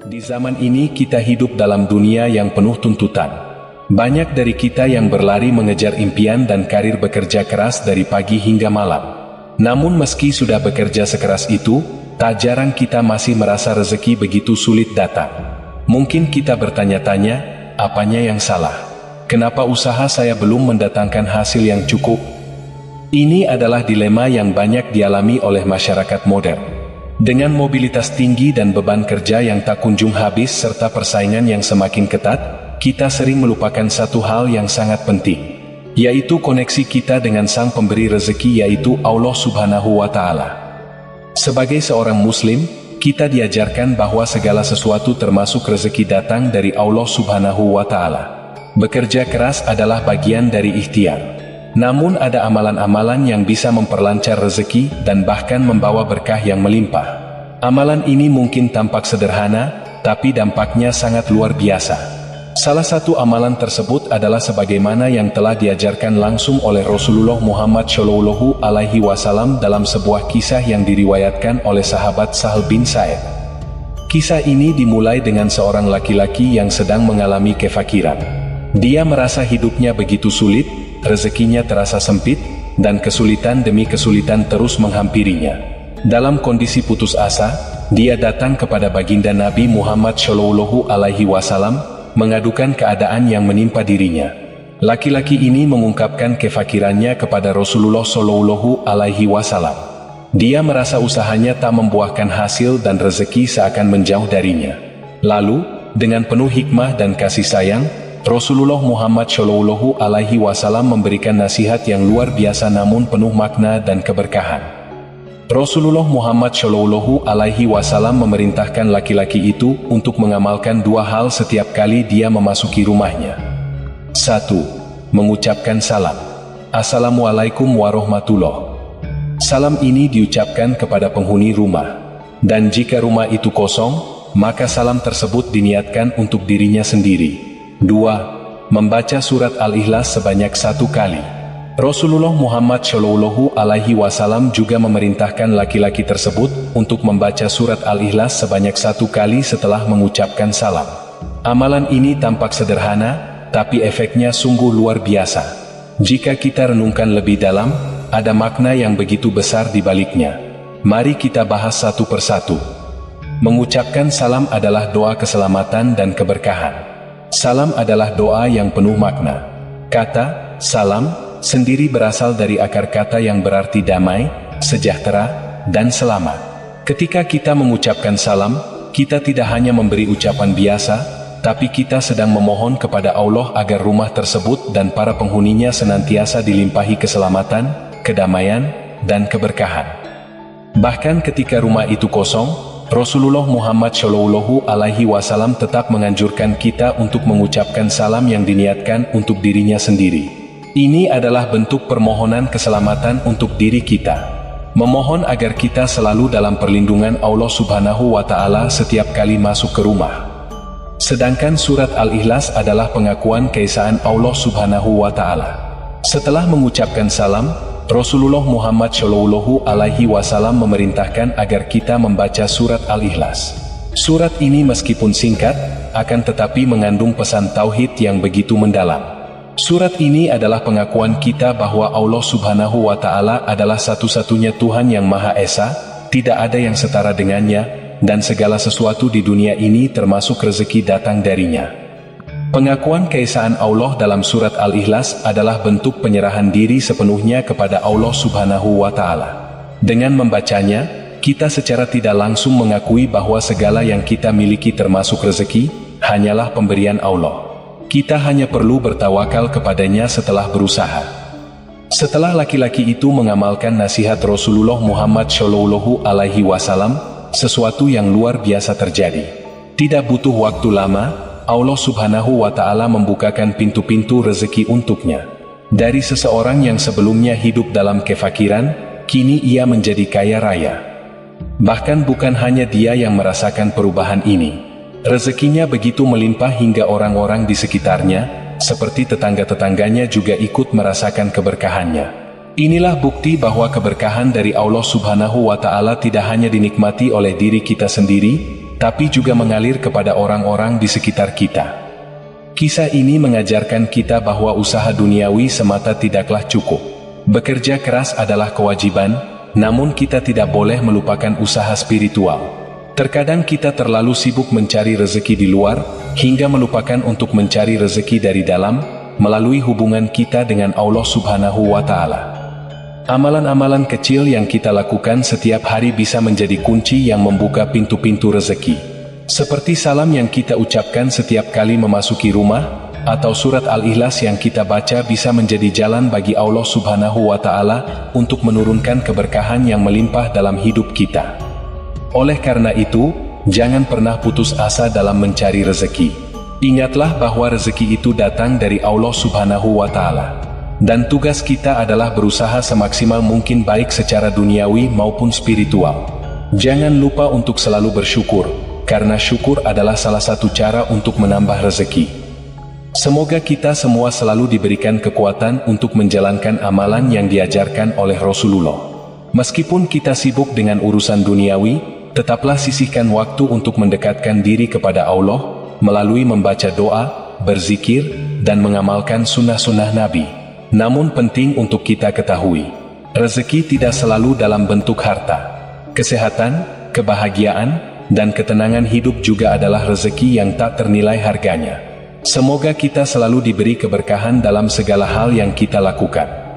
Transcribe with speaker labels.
Speaker 1: Di zaman ini kita hidup dalam dunia yang penuh tuntutan. Banyak dari kita yang berlari mengejar impian dan karir bekerja keras dari pagi hingga malam. Namun meski sudah bekerja sekeras itu, tak jarang kita masih merasa rezeki begitu sulit datang. Mungkin kita bertanya-tanya, apanya yang salah? Kenapa usaha saya belum mendatangkan hasil yang cukup? Ini adalah dilema yang banyak dialami oleh masyarakat modern. Dengan mobilitas tinggi dan beban kerja yang tak kunjung habis serta persaingan yang semakin ketat, kita sering melupakan satu hal yang sangat penting, yaitu koneksi kita dengan Sang Pemberi Rezeki, yaitu Allah Subhanahu wa Ta'ala. Sebagai seorang Muslim, kita diajarkan bahwa segala sesuatu termasuk rezeki datang dari Allah Subhanahu wa Ta'ala. Bekerja keras adalah bagian dari ikhtiar. Namun ada amalan-amalan yang bisa memperlancar rezeki dan bahkan membawa berkah yang melimpah. Amalan ini mungkin tampak sederhana, tapi dampaknya sangat luar biasa. Salah satu amalan tersebut adalah sebagaimana yang telah diajarkan langsung oleh Rasulullah Muhammad Shallallahu Alaihi Wasallam dalam sebuah kisah yang diriwayatkan oleh sahabat Sahal bin Sa'id. Kisah ini dimulai dengan seorang laki-laki yang sedang mengalami kefakiran. Dia merasa hidupnya begitu sulit, rezekinya terasa sempit, dan kesulitan demi kesulitan terus menghampirinya. Dalam kondisi putus asa, dia datang kepada baginda Nabi Muhammad Shallallahu Alaihi Wasallam, mengadukan keadaan yang menimpa dirinya. Laki-laki ini mengungkapkan kefakirannya kepada Rasulullah Shallallahu Alaihi Wasallam. Dia merasa usahanya tak membuahkan hasil dan rezeki seakan menjauh darinya. Lalu, dengan penuh hikmah dan kasih sayang, Rasulullah Muhammad Shallallahu Alaihi Wasallam memberikan nasihat yang luar biasa namun penuh makna dan keberkahan. Rasulullah Muhammad Shallallahu Alaihi Wasallam memerintahkan laki-laki itu untuk mengamalkan dua hal setiap kali dia memasuki rumahnya. 1. Mengucapkan salam. Assalamualaikum warahmatullahi. Salam ini diucapkan kepada penghuni rumah. Dan jika rumah itu kosong, maka salam tersebut diniatkan untuk dirinya sendiri. 2. Membaca surat Al-Ikhlas sebanyak 1 kali. Rasulullah Muhammad Shallallahu Alaihi Wasallam juga memerintahkan laki-laki tersebut untuk membaca surat Al-Ikhlas sebanyak 1 kali setelah mengucapkan salam. Amalan ini tampak sederhana, tapi efeknya sungguh luar biasa. Jika kita renungkan lebih dalam, ada makna yang begitu besar di baliknya. Mari kita bahas satu persatu. Mengucapkan salam adalah doa keselamatan dan keberkahan. Salam adalah doa yang penuh makna. Kata salam sendiri berasal dari akar kata yang berarti damai, sejahtera, dan selamat. Ketika kita mengucapkan salam, kita tidak hanya memberi ucapan biasa, tapi kita sedang memohon kepada Allah agar rumah tersebut dan para penghuninya senantiasa dilimpahi keselamatan, kedamaian, dan keberkahan. Bahkan ketika rumah itu kosong, Rasulullah Muhammad Shallallahu Alaihi Wasallam tetap menganjurkan kita untuk mengucapkan salam yang diniatkan untuk dirinya sendiri. Ini adalah bentuk permohonan keselamatan untuk diri kita. Memohon agar kita selalu dalam perlindungan Allah Subhanahu wa Ta'ala setiap kali masuk ke rumah. Sedangkan surat Al-Ikhlas adalah pengakuan keesaan Allah Subhanahu wa Ta'ala. Setelah mengucapkan salam, Rasulullah Muhammad Shallallahu Alaihi Wasallam memerintahkan agar kita membaca surat Al-Ikhlas. Surat ini meskipun singkat, akan tetapi mengandung pesan tauhid yang begitu mendalam. Surat ini adalah pengakuan kita bahwa Allah Subhanahu wa Ta'ala adalah satu-satunya Tuhan yang Maha Esa, tidak ada yang setara dengannya, dan segala sesuatu di dunia ini termasuk rezeki datang darinya. Pengakuan keesaan Allah dalam surat Al-Ikhlas adalah bentuk penyerahan diri sepenuhnya kepada Allah Subhanahu wa Ta'ala. Dengan membacanya, kita secara tidak langsung mengakui bahwa segala yang kita miliki termasuk rezeki, hanyalah pemberian Allah. Kita hanya perlu bertawakal kepadanya setelah berusaha. Setelah laki-laki itu mengamalkan nasihat Rasulullah Muhammad Shallallahu Alaihi Wasallam, sesuatu yang luar biasa terjadi. Tidak butuh waktu lama, Allah Subhanahu wa Ta'ala membukakan pintu-pintu rezeki untuknya. Dari seseorang yang sebelumnya hidup dalam kefakiran, kini ia menjadi kaya raya. Bahkan bukan hanya dia yang merasakan perubahan ini. Rezekinya begitu melimpah hingga orang-orang di sekitarnya, seperti tetangga-tetangganya juga ikut merasakan keberkahannya. Inilah bukti bahwa keberkahan dari Allah Subhanahu wa Ta'ala tidak hanya dinikmati oleh diri kita sendiri, tapi juga mengalir kepada orang-orang di sekitar kita. Kisah ini mengajarkan kita bahwa usaha duniawi semata tidaklah cukup. Bekerja keras adalah kewajiban, namun kita tidak boleh melupakan usaha spiritual. Terkadang kita terlalu sibuk mencari rezeki di luar, hingga melupakan untuk mencari rezeki dari dalam, melalui hubungan kita dengan Allah Subhanahu wa Ta'ala. Amalan-amalan kecil yang kita lakukan setiap hari bisa menjadi kunci yang membuka pintu-pintu rezeki. Seperti salam yang kita ucapkan setiap kali memasuki rumah, atau surat Al-Ikhlas yang kita baca bisa menjadi jalan bagi Allah Subhanahu wa Ta'ala untuk menurunkan keberkahan yang melimpah dalam hidup kita. Oleh karena itu, jangan pernah putus asa dalam mencari rezeki. Ingatlah bahwa rezeki itu datang dari Allah Subhanahu wa Ta'ala. Dan tugas kita adalah berusaha semaksimal mungkin baik secara duniawi maupun spiritual. Jangan lupa untuk selalu bersyukur, karena syukur adalah salah satu cara untuk menambah rezeki. Semoga kita semua selalu diberikan kekuatan untuk menjalankan amalan yang diajarkan oleh Rasulullah. Meskipun kita sibuk dengan urusan duniawi, tetaplah sisihkan waktu untuk mendekatkan diri kepada Allah, melalui membaca doa, berzikir, dan mengamalkan sunnah-sunnah Nabi. Namun penting untuk kita ketahui, rezeki tidak selalu dalam bentuk harta. Kesehatan, kebahagiaan, dan ketenangan hidup juga adalah rezeki yang tak ternilai harganya. Semoga kita selalu diberi keberkahan dalam segala hal yang kita lakukan.